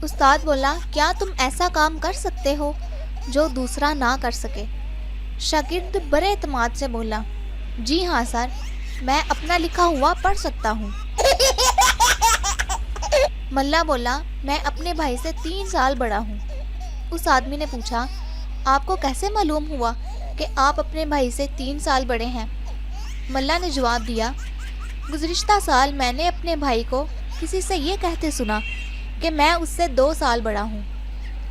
استاد بولا، کیا تم ایسا کام کر سکتے ہو جو دوسرا نہ کر سکے؟ شاگرد بڑے اعتماد سے بولا، جی ہاں سر، میں اپنا لکھا ہوا پڑھ سکتا ہوں۔ ملا بولا، میں اپنے بھائی سے 3 سال بڑا ہوں۔ اس آدمی نے پوچھا، آپ کو کیسے معلوم ہوا کہ آپ اپنے بھائی سے 3 سال بڑے ہیں؟ ملا نے جواب دیا، گزشتہ سال میں نے اپنے بھائی کو کسی سے یہ کہتے سنا کہ میں اس سے 2 سال بڑا ہوں۔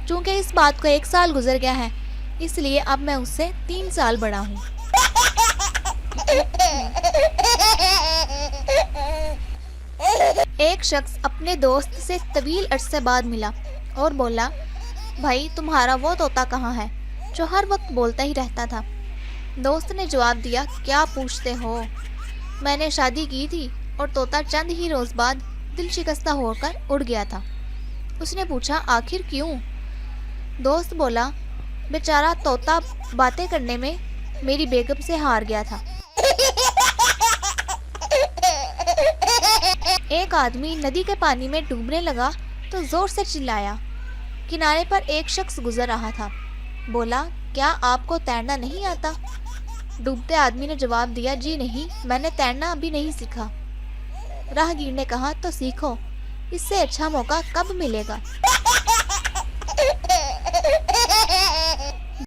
چونکہ اس بات کو 1 سال گزر گیا ہے، اس لیے اب میں اس سے 3 سال بڑا ہوں۔ ایک شخص اپنے دوست سے طویل عرصے بعد ملا اور بولا، بھائی تمہارا وہ طوطا کہاں ہے جو ہر وقت بولتا ہی رہتا تھا؟ دوست نے جواب دیا، کیا پوچھتے ہو، میں نے شادی کی تھی اور طوطا چند ہی روز بعد دل شکستہ ہو کر اڑ گیا تھا۔ اس نے پوچھا، آخر کیوں؟ دوست بولا، بیچارہ طوطا باتیں کرنے میں میری بیگم سے ہار گیا تھا۔ ایک آدمی ندی کے پانی میں ڈوبنے لگا تو زور سے چلایا۔ کنارے پر ایک شخص گزر رہا تھا۔ بولا، کیا آپ کو تیرنا نہیں آتا؟ ڈوبتے آدمی نے جواب دیا، جی نہیں، میں نے تیرنا ابھی نہیں سیکھا۔ راہگیر نے کہا، تو سیکھو، اس سے اچھا موقع کب ملے گا؟